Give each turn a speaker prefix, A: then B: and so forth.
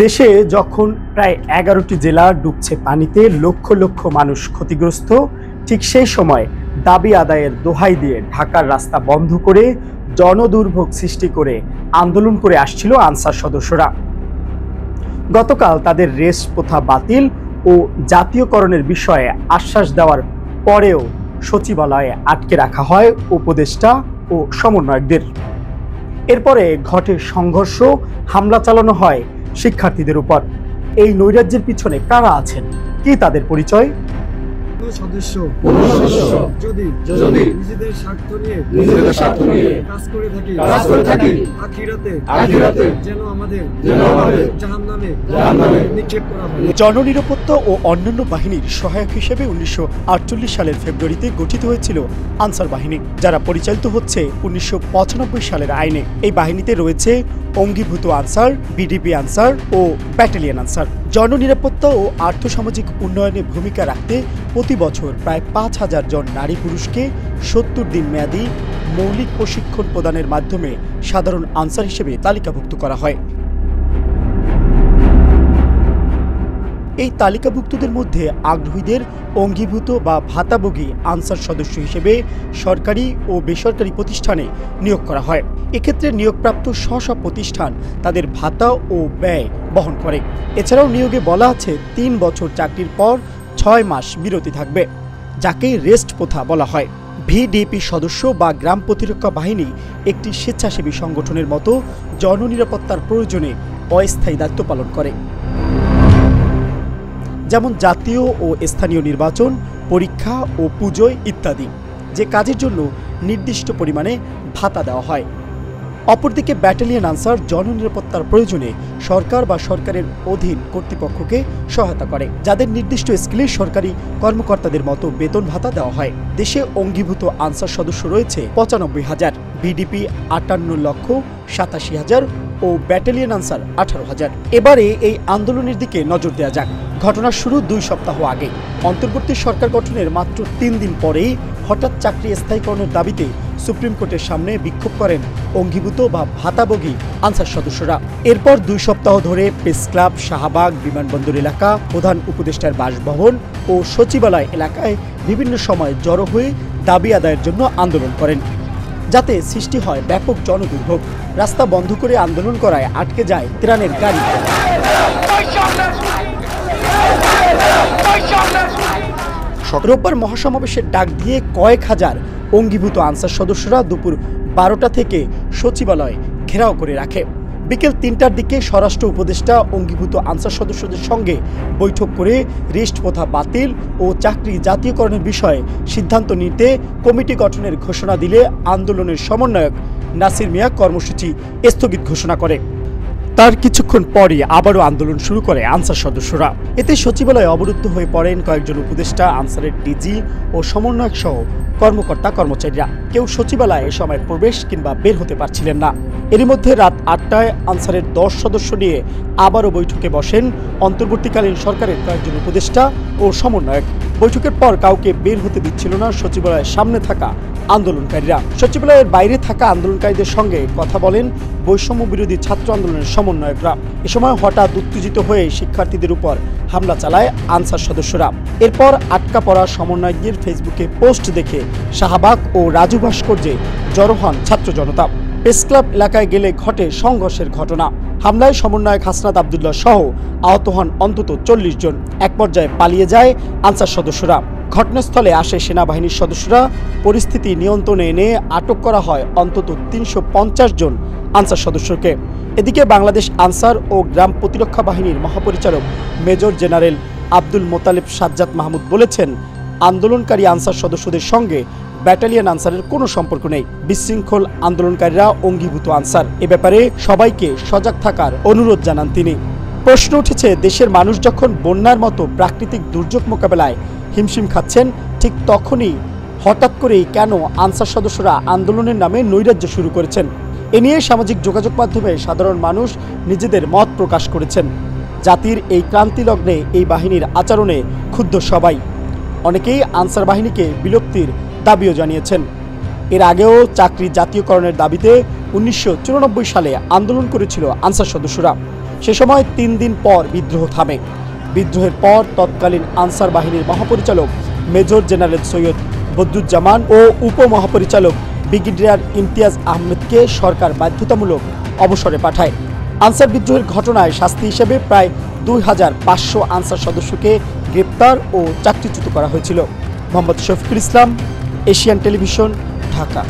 A: দেশে যখন প্রায় ১১টি জেলা ডুবছে পানিতে, লক্ষ লক্ষ মানুষ ক্ষতিগ্রস্ত, ঠিক সেই সময় দাবি আদায়ের দোহাই দিয়ে ঢাকার রাস্তা বন্ধ করে জনদুর্ভোগ সৃষ্টি করে আন্দোলন করে আসছিল আনসার সদস্যরা। গতকাল তাদের রেস্ট প্রথা বাতিল ও জাতীয়করণের বিষয়ে আশ্বাস দেওয়ার পরেও সচিবালয়ে আটকে রাখা হয় উপদেষ্টা ও সমন্বয়কদের। এরপরে ঘটে সংঘর্ষ, হামলা চালানো হয় শিক্ষার্থীদের উপর। এই নৈরাজ্যের পিছনে কারা আছেন, কি তাদের পরিচয়?
B: সদস্য যদি নিজেদের স্বার্থ নিয়ে কাজ করে থাকি আখিরাতে যেন আমাদের জাহান্নামে নিক্ষেপ করা হয়।
A: জননিরাপত্তা ও অন্যান্য বাহিনীর সহায়ক হিসেবে 1948 সালের ফেব্রুয়ারিতে গঠিত হয়েছিল আনসার বাহিনী, যারা পরিচালিত হচ্ছে 1995 সালের আইনে। এই বাহিনীতে রয়েছে অঙ্গীভূত আনসার, বিডিপি আনসার ও ব্যাটালিয়ন আনসার। জননিরাপত্তা ও আর্থসামাজিক উন্নয়নে ভূমিকা রাখতে প্রতি বছর প্রায় ৫,০০০ জন নারী পুরুষকে ৭০ দিন মেয়াদী মৌলিক প্রশিক্ষণ প্রদানের মাধ্যমে সাধারণ আনসার হিসেবে তালিকাভুক্ত করা হয়। এই তালিকাভুক্তদের মধ্যে আগ্রহীদের অঙ্গীভূত বা ভাতাভোগী আনসার সদস্য হিসেবে সরকারি ও বেসরকারি প্রতিষ্ঠানে নিয়োগ করা হয়। এক্ষেত্রে নিয়োগপ্রাপ্ত স্ব প্রতিষ্ঠান তাদের ভাতা ও ব্যয় বহন করে। এছাড়াও নিয়োগে বলা আছে ৩ বছর চাকরির পর ৬ মাস বিরতি থাকবে, যাকে রেস্ট প্রথা বলা হয়। ভিডিপি সদস্য বা গ্রাম প্রতিরক্ষা বাহিনী একটি স্বেচ্ছাসেবী সংগঠনের মতো জননিরাপত্তার প্রয়োজনে অস্থায়ী দায়িত্ব পালন করে, যেমন জাতীয় ও স্থানীয় নির্বাচন, পরীক্ষা ও পুজোয় ইত্যাদি, যে কাজের জন্য নির্দিষ্ট পরিমাণে ভাতা দেওয়া হয়। অপরদিকে ব্যাটালিয়ন আনসার জননিরাপত্তার প্রয়োজনে সরকার বা সরকারের অধীন কর্তৃপক্ষকে সহায়তা করে, যাদের নির্দিষ্ট স্কেলে সরকারি কর্মকর্তাদের মতো বেতন ভাতা দেওয়া হয়। দেশে অঙ্গীভূত আনসার সদস্য রয়েছে ৯৫,০০০, ভিডিপি ৫৮,৮৭,০০০ ও ব্যাটালিয়ন আনসার ১৮,০০০। এবারে এই আন্দোলনের দিকে নজর দেওয়া যাক। ঘটনার শুরু ২ সপ্তাহ আগে। অন্তর্বর্তী সরকার গঠনের মাত্র ৩ দিন পরেই হঠাৎ চাকরি স্থায়ীকরণের দাবিতে সুপ্রিম কোর্টের সামনে বিক্ষোভ করেন অঙ্গীভূত বা ভাতাভোগী আনসার সদস্যরা। এরপর ২ সপ্তাহ ধরে প্রেস ক্লাব, শাহবাগ, বিমানবন্দর এলাকা, প্রধান উপদেষ্টার বাসভবন ও সচিবালয় এলাকায় বিভিন্ন সময় জড়ো হয়ে দাবি আদায়ের জন্য আন্দোলন করেন, যাতে সৃষ্টি হয় ব্যাপক জনদুর্ভোগ। রাস্তা বন্ধ করে আন্দোলন করায় আটকে যায় ত্রাণের গাড়ি। রোববার মহাসমাবেশের ডাক দিয়ে কয়েক হাজার অঙ্গীভূত আনসার সদস্যরা দুপুর ১২টা থেকে সচিবালয় ঘেরাও করে রাখে। বিকেল ৩টার দিকে স্বরাষ্ট্র উপদেষ্টা অঙ্গীভূত আনসার সদস্যদের সঙ্গে বৈঠক করে রেস্ট প্রথা বাতিল ও চাকরি জাতীয়করণের বিষয়ে সিদ্ধান্ত নিতে কমিটি গঠনের ঘোষণা দিলে আন্দোলনের সমন্বয়ক নাসির মিয়া কর্মসূচি স্থগিত ঘোষণা করে। তার কিছুক্ষণ পরই আবারও আন্দোলন শুরু করে আনসার সদস্যরা। এতে সচিবালয়ে অবরুদ্ধ হয়ে পড়েন কয়েকজন উপদেষ্টা, আনসারের ডিজি ও সমন্বয়ক সহ কর্মকর্তা কর্মচারীরা। কেউ সচিবালয়ে এ সময় প্রবেশ কিংবা বের হতে পারছিলেন না। এরই মধ্যে রাত ৮টায় আনসারের ১০ সদস্য নিয়ে আবারও বৈঠকে বসেন অন্তর্বর্তীকালীন সরকারের কয়েকজন উপদেষ্টা ও সমন্বয়ক। বৈঠকের পর কাউকে বের হতে দিচ্ছিল না সচিবালয়ের সামনে থাকা আন্দোলনকারীরা। সচিবালয়ের বাইরে থাকা আন্দোলনকারীদের সঙ্গে কথা বলেন বৈষম্য বিরোধী ছাত্র আন্দোলনের সমন্বয়করা। এ সময় হঠাৎ উত্তেজিত হয়ে শিক্ষার্থীদের উপর হামলা চালায় আনসার সদস্যরা। এরপর আটকা পড়া সমন্বয়কদের ফেসবুকে পোস্ট দেখে শাহবাগ ও রাজু ভাস্কর্যে জড়ো হন ছাত্র জনতা। প্রেস ক্লাব এলাকায় গেলে ঘটে সংঘর্ষের ঘটনা। হামলায় সমন্বয়ক হাসনাত আবদুল্লাহ সহ আহত হন অন্তত ৪০ জন। এক পর্যায়ে পালিয়ে যায় আনসার সদস্যরা। ঘটনাস্থলে আসে সেনাবাহিনীর সদস্যরা। পরিস্থিতি নিয়ন্ত্রণে এনে আটক করা হয় অন্তত ৩৫০ জন আনসার সদস্যকে। এদিকে বাংলাদেশ আনসার ও গ্রাম প্রতিরক্ষা বাহিনীর মহাপরিচালক মেজর জেনারেল আব্দুল মোতালেব সাজ্জাদ মাহমুদ বলেছেন, আন্দোলনকারী আনসার সদস্যদের সঙ্গে ব্যাটালিয়ন আনসারের কোনো সম্পর্ক নেই। বিশৃঙ্খল আন্দোলনকারীরা অঙ্গীভূত আনসার। এ ব্যাপারে সবাইকে সজাগ থাকার অনুরোধ জানান তিনি। প্রশ্ন উঠেছে, দেশের মানুষ যখন বন্যার মতো প্রাকৃতিক দুর্যোগ মোকাবেলায় হিমশিম খাচ্ছেন, ঠিক তখনই হঠাৎ করেই কেন আনসার সদস্যরা আন্দোলনের নামে নৈরাজ্য শুরু করেছেন? এ নিয়ে সামাজিক যোগাযোগ মাধ্যমে সাধারণ মানুষ নিজেদের মত প্রকাশ করেছেন। জাতির এই ক্রান্তি লগ্নে এই বাহিনীর আচরণে ক্ষুব্ধ সবাই। অনেকেই আনসার বাহিনীকে বিলুপ্তির দাবিও জানিয়েছেন। এর আগেও চাকরি জাতীয়করণের দাবিতে ১৯৯৪ সালে আন্দোলন করেছিল আনসার সদস্যরা। সে সময় 3 দিন পর বিদ্রোহ থামে। বিদ্রোহের পর তৎকালীন আনসার বাহিনীর মহাপরিচালক মেজর জেনারেল সৈয়দ বদরুজ্জামান ও উপমহাপরিচালক ব্রিগেডিয়ার ইমতিয়াজ আহমেদকে সরকার বাধ্যতামূলক অবসরে পাঠায়। আনসার বিদ্রোহের ঘটনায় শাস্তি হিসেবে প্রায় 2500 আনসার সদস্যকে গ্রেপ্তার ও চাকরিচ্যুত করা হয়েছিল। Mohammad Shafiqul Islam, Asian television, Dhaka.